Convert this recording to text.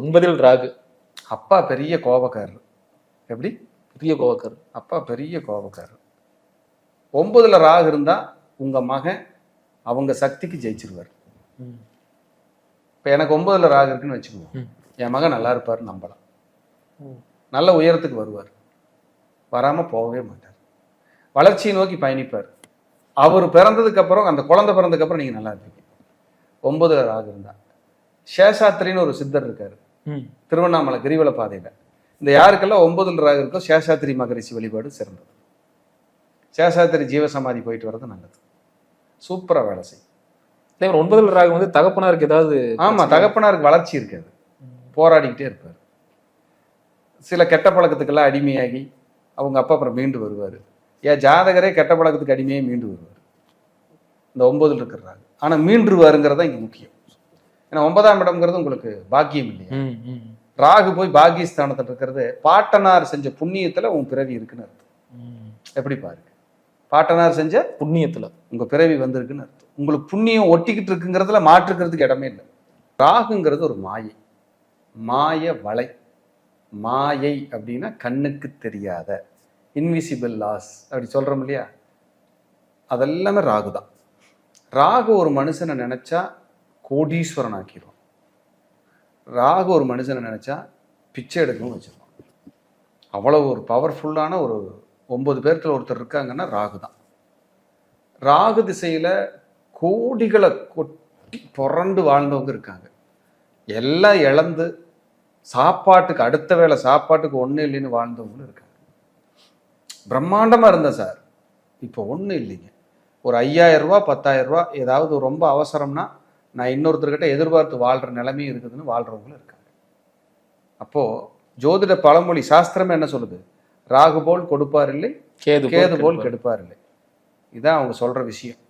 9 ராகு. அப்பா பெரிய கோபக்காரர். எப்படி? பெரிய கோபக்காரர். அப்பா பெரிய கோபக்காரர். 9ல் ராகு இருந்தா உங்க மகன் அவங்க சக்திக்கு ஜெயிச்சிருவார். இப்போ எனக்கு 9ல் ராகு இருக்குன்னு வச்சுக்குவோம், என் மகன் நல்லா இருப்பார் நம்பலாம், நல்ல உயரத்துக்கு வருவார், வராம போகவே மாட்டார், வளர்ச்சியை நோக்கி பயணிப்பார். அவர் பிறந்ததுக்கு அப்புறம், அந்த குழந்தை பிறந்ததுக்கு அப்புறம் நீங்க நல்லா இருப்பீங்க. 9ல் ராகு இருந்தா. சேஷாத்திரின்னு ஒரு சித்தர் இருக்காரு திருவண்ணாமலை கிரிவல பாதையில. இந்த யாருக்கெல்லாம் 9ல் ராகு இருக்கோ சேஷாத்திரி மகரிஷி வழிபாடு சிறந்தது. சேஷாத்திரி ஜீவசமாதி போயிட்டு வர்றது நல்லது. சூப்பரா வேலை செய்யும். 9ல் ராகு வந்து தகப்பனாருக்கு ஏதாவது? ஆமா, தகப்பனாருக்கு வளர்ச்சி இருக்காது, போராடிக்கிட்டே இருப்பார். சில கெட்ட பழக்கத்துக்கெல்லாம் அடிமையாகி அவங்க அப்பா அப்புறம் மீண்டு வருவார். ஏன் ஜாதகரே கெட்ட பழக்கத்துக்கு அடிமையாக மீண்டு வருவார் இந்த 9ல் இருக்கிறாங்க. ஆனா மீண்டுருவாருங்கிறதா இங்க முக்கியம். ஏன்னா 9ஆம் இடம்ங்கிறது உங்களுக்கு பாக்கியம் இல்லையா? ராகு போய் பாக்கியஸ்தானத்தில் இருக்கிறது பாட்டனார் செஞ்ச புண்ணியத்துல உன் பிறவி இருக்குன்னு அர்த்தம். எப்படி பாருங்க, பாட்டனார் செஞ்ச புண்ணியத்துல உங்க பிறவி வந்திருக்குன்னு அர்த்தம். உங்களுக்கு புண்ணியம் ஒட்டிக்கிட்டு இருக்குங்கிறதுல மாற்றுக்கிறதுக்கு இடமே இல்லை. ராகுங்கிறது ஒரு மாயை, மாய வலை. மாயை அப்படின்னா கண்ணுக்கு தெரியாத இன்விசிபிள் லாஸ் அப்படி சொல்றோம் இல்லையா, அதெல்லாமே ராகு தான். ராகு ஒரு மனுஷனை நினைச்சா கோடீஸ்வரன் ஆக்கிடுவான். ராகு ஒரு மனுஷனை நினைச்சா பிச்சை எடுக்கணும்னு வச்சிருவான். அவ்வளவு ஒரு பவர்ஃபுல்லான ஒரு 9 பேர்த்துல ஒருத்தர் இருக்காங்கன்னா ராகு தான். ராகு திசையில கோடிகளை கொட்டி புரண்டு வாழ்ந்தவங்க இருக்காங்க. எல்லாம் இழந்து சாப்பாட்டுக்கு, அடுத்த வேளை சாப்பாட்டுக்கு ஒன்றும் இல்லைன்னு வாழ்ந்தவங்களும் இருக்காங்க. பிரம்மாண்டமா இருந்தேன் சார், இப்போ ஒன்றும் இல்லைங்க. ஒரு 5000 ரூபா 10,000 ரூபா ஏதாவது ரொம்ப அவசரம்னா நான் இன்னொருத்தர்கிட்ட எதிர்பார்த்து வாழ்ற நிலைமையும் இருக்குதுன்னு வாழ்றவங்களும் இருக்காங்க. அப்போ ஜோதிட பழமொழி சாஸ்திரமே என்ன சொல்லுது? ராகு போல் கொடுப்பார் இல்லை, கேது போல் கெடுப்பார் இல்லை. இதான் அவங்க சொல்ற விஷயம்.